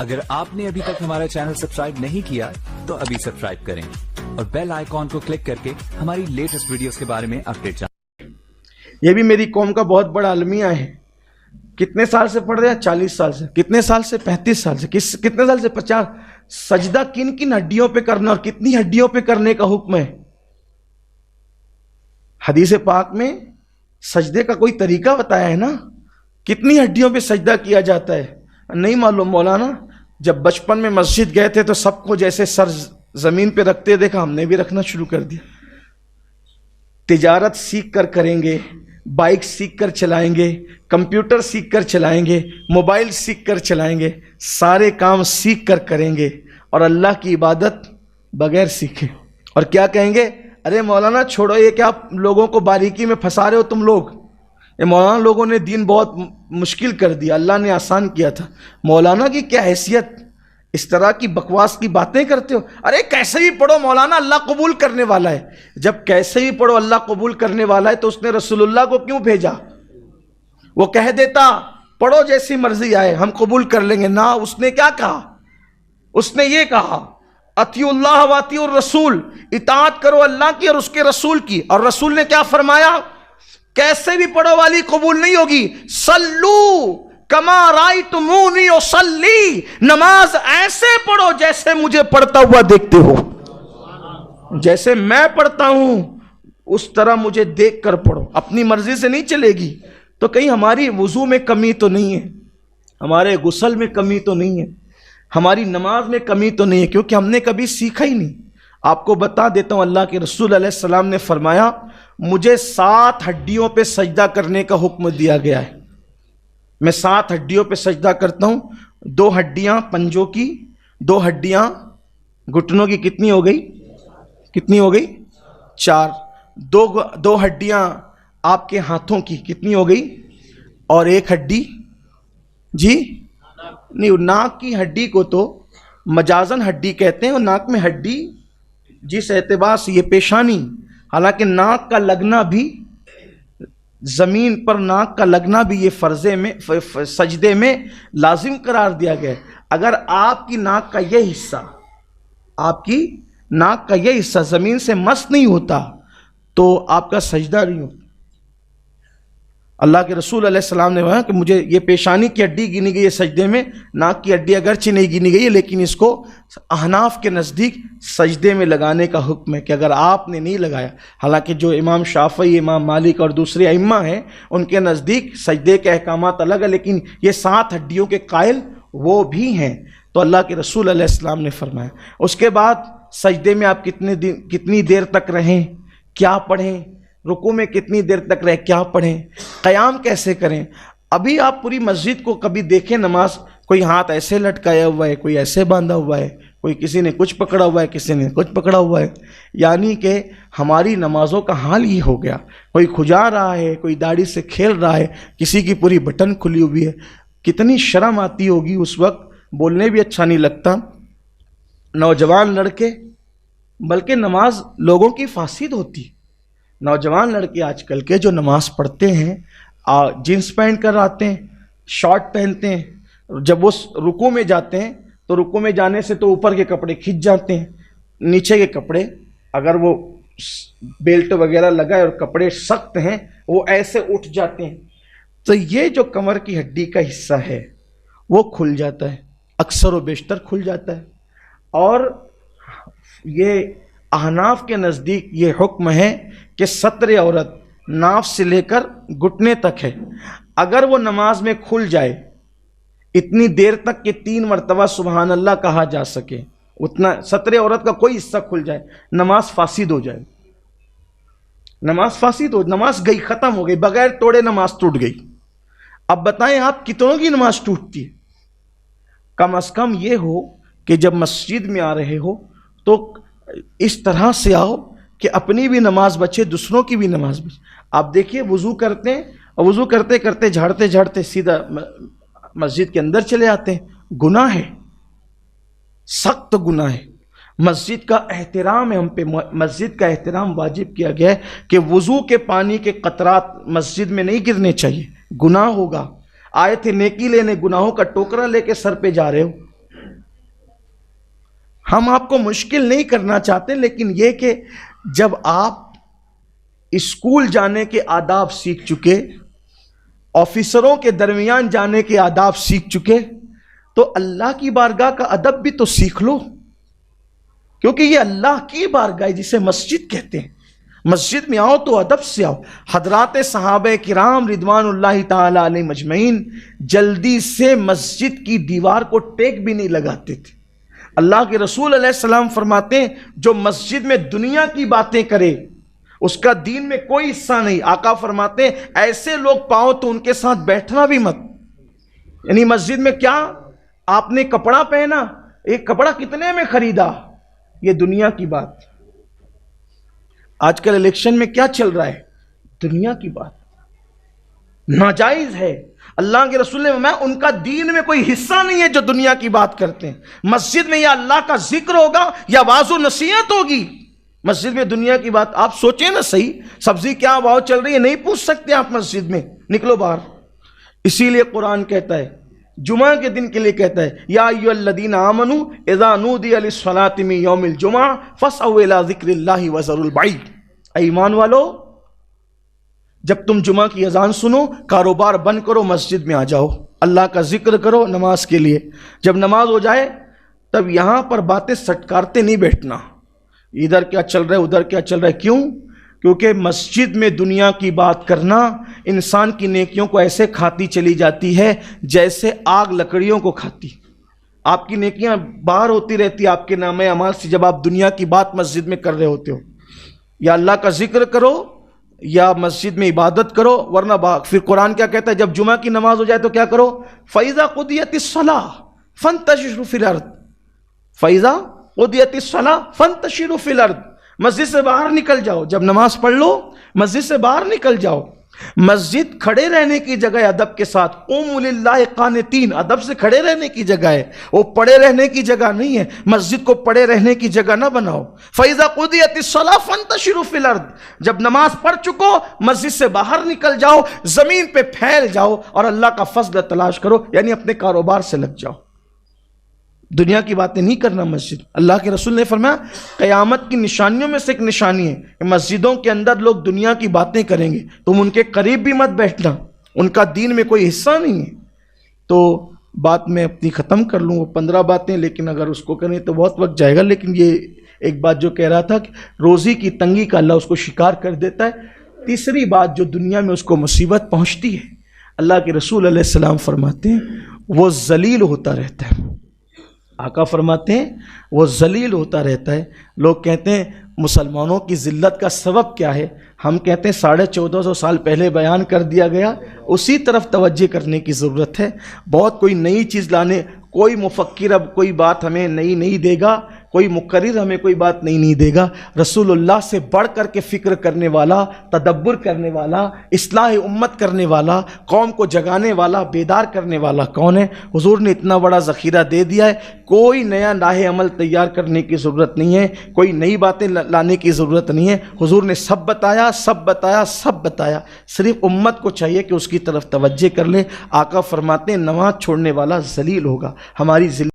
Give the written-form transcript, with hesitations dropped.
अगर आपने अभी तक हमारा चैनल सब्सक्राइब नहीं किया तो अभी सब्सक्राइब करें और बेल आइकॉन को क्लिक करके हमारी लेटेस्ट वीडियोस के बारे में अपडेट जानें। ये भी मेरी कौम का बहुत बड़ा अलमिया है। कितने साल से पढ़ रहे हैं? 40 साल से। कितने साल से? 35 साल से। कितने साल से? 50। सजदा किन किन हड्डियों पे करना और कितनी हड्डियों पे करने का हुक्म है? हदीस पाक में सजदे का कोई तरीका बताया है ना, कितनी हड्डियों पे सजदा किया जाता है। नहीं मालूम मौलाना? जब बचपन में मस्जिद गए थे तो सबको जैसे सर जमीन पे रखते देखा, हमने भी रखना शुरू कर दिया। तिजारत सीख कर करेंगे, बाइक सीख कर चलाएंगे, कंप्यूटर सीख कर चलाएंगे, मोबाइल सीख कर चलाएंगे, सारे काम सीख कर करेंगे और अल्लाह की इबादत बगैर सीखे। और क्या कहेंगे? अरे मौलाना छोड़ो, ये क्या लोगों को बारीकी में फंसा रहे हो तुम लोग। ये मौलाना लोगों ने दीन बहुत मुश्किल कर दिया, अल्लाह ने आसान किया था। मौलाना की क्या हैसियत, इस तरह की बकवास की बातें करते हो। अरे कैसे भी पढ़ो मौलाना, अल्लाह कबूल करने वाला है। जब कैसे भी पढ़ो अल्लाह कबूल करने वाला है तो उसने रसूलुल्लाह को क्यों भेजा? वो कह देता पढ़ो जैसी मर्जी आए हम कबूल कर लेंगे ना। उसने क्या कहा? उसने ये कहा अतिउल्लाह व अतिउर रसूल, इताअत करो अल्लाह की और उसके रसूल की। और रसूल ने क्या फरमाया? कैसे भी पढ़ो वाली कबूल नहीं होगी। सल्लू कमा रायतुमूनी उसल्ली, नमाज ऐसे पढ़ो जैसे मुझे पढ़ता हुआ देखते हो। जैसे मैं पढ़ता हूं उस तरह मुझे देख कर पढ़ो। अपनी मर्जी से नहीं चलेगी तो कहीं हमारी वुजू में कमी तो नहीं है, हमारे गुस्ल में कमी तो नहीं है, हमारी नमाज में कमी तो नहीं है, क्योंकि हमने कभी सीखा ही नहीं। आपको बता देता हूं, अल्लाह के रसूल अलैहिस्सलाम ने फरमाया मुझे 7 हड्डियों पे सजदा करने का हुक्म दिया गया है। मैं 7 हड्डियों पे सजदा करता हूं। 2 हड्डियां पंजों की, 2 हड्डियां घुटनों की। कितनी हो गई? कितनी हो गई? 4। 2 हड्डियां आपके हाथों की। कितनी हो गई? और 1 हड्डी जी नहीं, नाक की हड्डी को तो मजाजन हड्डी कहते हैं और नाक में हड्डी जिस एतबार से ये पेशानी, हालांकि नाक का लगना भी, जमीन पर नाक का लगना भी ये फर्जे में सजदे में लाजिम करार दिया गया है। अगर आपकी नाक का ये हिस्सा, आपकी नाक का ये हिस्सा जमीन से मस नहीं होता तो आपका सजदा नहीं होता। अल्लाह के रसूल अलैहिस्सलाम ने कहा कि मुझे ये पेशानी की हड्डी गिनी गई है सजदे में, नाक की हड्डी अगरचे नहीं गिनी गई है, लेकिन इसको अहनाफ के नज़दीक सजदे में लगाने का हुक्म है कि अगर आपने नहीं लगाया, हालांकि जो इमाम शाफई, इमाम मालिक और दूसरे अइम्मा हैं उनके नज़दीक सजदे के अहकामात अलग है, लेकिन ये 7 हड्डियों के कायल वो भी हैं। तो अल्लाह के रसूल अलैहिस्सलाम ने फरमाया। उसके बाद सजदे में आप कितनी देर तक रहें, क्या पढ़ें, रुकू में कितनी देर तक रहे, क्या पढ़ें, क़याम कैसे करें। अभी आप पूरी मस्जिद को कभी देखें नमाज, कोई हाथ ऐसे लटकाया हुआ है, कोई ऐसे बांधा हुआ है, कोई किसी ने कुछ पकड़ा हुआ है, किसी ने कुछ पकड़ा हुआ है। यानी कि हमारी नमाज़ों का हाल ही हो गया। कोई खुजा रहा है, कोई दाढ़ी से खेल रहा है, किसी की पूरी बटन खुली हुई है। कितनी शर्म आती होगी उस वक्त, बोलने भी अच्छा नहीं लगता। नौजवान लड़के, बल्कि नमाज लोगों की फासिद होती। नौजवान लड़के आजकल के जो नमाज पढ़ते हैं जीन्स पहन कर आते हैं, शॉर्ट पहनते हैं। जब वो रुकू में जाते हैं तो रुकू में जाने से तो ऊपर के कपड़े खिंच जाते हैं, नीचे के कपड़े, अगर वो बेल्ट वगैरह लगा है और कपड़े सख्त हैं वो ऐसे उठ जाते हैं। तो ये जो कमर की हड्डी का हिस्सा है वो खुल जाता है, अक्सर व बेशतर खुल जाता है। और ये अहनाफ के नज़दीक ये हुक्म है कि सत्र औरत नाफ से लेकर घुटने तक है। अगर वो नमाज में खुल जाए इतनी देर तक कि 3 मरतबा सुबहान अल्लाह कहा जा सके, उतना सत्र औरत का कोई हिस्सा खुल जाए, नमाज फासिद हो जाए। नमाज फासिद हो, नमाज गई, ख़त्म हो गई, बगैर तोड़े नमाज टूट गई। अब बताएं आप कितनों की नमाज टूटती है? कम अज़ कम ये हो कि जब मस्जिद में आ रहे हो तो इस तरह से आओ कि अपनी भी नमाज बचे, दूसरों की भी नमाज बचे। आप देखिए वुज़ू करते हैं और वुज़ू करते करते झाड़ते झाड़ते सीधा मस्जिद के अंदर चले आते हैं। गुनाह है, सख्त गुनाह है। मस्जिद का एहतराम है, हम पे मस्जिद का एहतराम वाजिब किया गया है कि वुज़ू के पानी के कतरात मस्जिद में नहीं गिरने चाहिए, गुनाह होगा। आए थे नेकी लेने, गुनाहों का टोकरा लेके सर पे जा रहे हो। ہم آپ کو مشکل نہیں کرنا چاہتے، لیکن یہ کہ جب آپ اسکول جانے کے آداب سیکھ چکے، آفیسروں کے درمیان جانے کے آداب سیکھ چکے، تو اللہ کی بارگاہ کا ادب بھی تو سیکھ لو، کیونکہ یہ اللہ کی بارگاہ ہے جسے مسجد کہتے ہیں۔ مسجد میں آؤ تو ادب سے آؤ۔ حضرات صحابہ کرام رضوان اللہ تعالی علیہ مجمعین جلدی سے مسجد کی دیوار کو ٹیک بھی نہیں لگاتے تھے۔ اللہ کے رسول علیہ السلام فرماتے ہیں جو مسجد میں دنیا کی باتیں کرے اس کا دین میں کوئی حصہ نہیں۔ آقا فرماتے ہیں ایسے لوگ پاؤ تو ان کے ساتھ بیٹھنا بھی مت۔ یعنی مسجد میں کیا آپ نے کپڑا پہنا، ایک کپڑا کتنے میں خریدا، یہ دنیا کی بات۔ آج کل الیکشن میں کیا چل رہا ہے، دنیا کی بات، ناجائز ہے۔ اللہ کے رسول نے فرمایا ان کا دین میں کوئی حصہ نہیں ہے جو دنیا کی بات کرتے ہیں۔ مسجد میں یا اللہ کا ذکر ہوگا یا واعظ و نصیحت ہوگی، مسجد میں دنیا کی بات۔ آپ سوچیں نا صحیح، سبزی کیا بھاؤ چل رہی ہے نہیں پوچھ سکتے آپ مسجد میں، نکلو باہر۔ اسی لیے قرآن کہتا ہے، جمعہ کے دن کے لیے کہتا ہے یا ایھا الذین آمنوا اذا نودی للصلاۃ من یوم الجمعہ فاسعوا الی ذکر اللہ وذروا البیع۔ اے ایمان والو، جب تم جمعہ کی اذان سنو کاروبار بند کرو، مسجد میں آ جاؤ، اللہ کا ذکر کرو نماز کے لیے۔ جب نماز ہو جائے تب یہاں پر باتیں سٹکارتے نہیں بیٹھنا، ادھر کیا چل رہا ہے ادھر کیا چل رہا ہے۔ کیوں؟ کیونکہ مسجد میں دنیا کی بات کرنا انسان کی نیکیوں کو ایسے کھاتی چلی جاتی ہے جیسے آگ لکڑیوں کو کھاتی۔ آپ کی نیکیاں باہر ہوتی رہتی آپ کے نام اعمال سے جب آپ دنیا کی بات مسجد میں کر رہے ہوتے ہو۔ یا اللہ کا ذکر کرو یا مسجد میں عبادت کرو، ورنہ پھر قرآن کیا کہتا ہے جب جمعہ کی نماز ہو جائے تو کیا کرو، فَإِذَا قُضِيَتِ الصَّلَاةُ فَانتَشِرُوا فِي الْأَرْضِ۔ فَإِذَا قُضِيَتِ الصَّلَاةُ فَانتَشِرُوا فِي الْأَرْضِ، مسجد سے باہر نکل جاؤ، جب نماز پڑھ لو مسجد سے باہر نکل جاؤ۔ مسجد کھڑے رہنے کی جگہ ہے ادب کے ساتھ، قوموا للہ قانتین، ادب سے کھڑے رہنے کی جگہ ہے، وہ پڑے رہنے کی جگہ نہیں ہے۔ مسجد کو پڑے رہنے کی جگہ نہ بناؤ۔ فَإِذَا قُضِيَتِ الصَّلَاةُ فَانتَشِرُوا فِي الْأَرْضِ، جب نماز پڑھ چکو مسجد سے باہر نکل جاؤ، زمین پہ پھیل جاؤ اور اللہ کا فضل تلاش کرو، یعنی اپنے کاروبار سے لگ جاؤ، دنیا کی باتیں نہیں کرنا مسجد۔ اللہ کے رسول نے فرمایا قیامت کی نشانیوں میں سے ایک نشانی ہے کہ مسجدوں کے اندر لوگ دنیا کی باتیں کریں گے، تم ان کے قریب بھی مت بیٹھنا، ان کا دین میں کوئی حصہ نہیں ہے۔ تو بات میں اپنی ختم کر لوں، وہ 15 باتیں، لیکن اگر اس کو کریں تو بہت وقت جائے گا۔ لیکن یہ ایک بات جو کہہ رہا تھا کہ روزی کی تنگی کا اللہ اس کو شکار کر دیتا ہے۔ تیسری بات جو دنیا میں اس کو مصیبت پہنچتی ہے، اللہ کے رسول علیہ السلام فرماتے ہیں وہ ذلیل ہوتا رہتا ہے۔ آقا فرماتے ہیں وہ ذلیل ہوتا رہتا ہے۔ لوگ کہتے ہیں مسلمانوں کی ذلت کا سبب کیا ہے، ہم کہتے ہیں 1450 سال پہلے بیان کر دیا گیا، اسی طرف توجہ کرنے کی ضرورت ہے۔ بہت کوئی نئی چیز لانے، کوئی مفکر اب کوئی بات ہمیں نئی نہیں دے گا، کوئی مقرر ہمیں کوئی بات نہیں دے گا۔ رسول اللہ سے بڑھ کر کے فکر کرنے والا، تدبر کرنے والا، اصلاح امت کرنے والا، قوم کو جگانے والا، بیدار کرنے والا کون ہے؟ حضور نے اتنا بڑا ذخیرہ دے دیا ہے، کوئی نیا راہ عمل تیار کرنے کی ضرورت نہیں ہے، کوئی نئی باتیں لانے کی ضرورت نہیں ہے۔ حضور نے سب بتایا، سب بتایا، سب بتایا، صرف امت کو چاہیے کہ اس کی طرف توجہ کر لے۔ آقا فرماتے ہیں نماز چھوڑنے والا ذلیل ہوگا۔ ہماری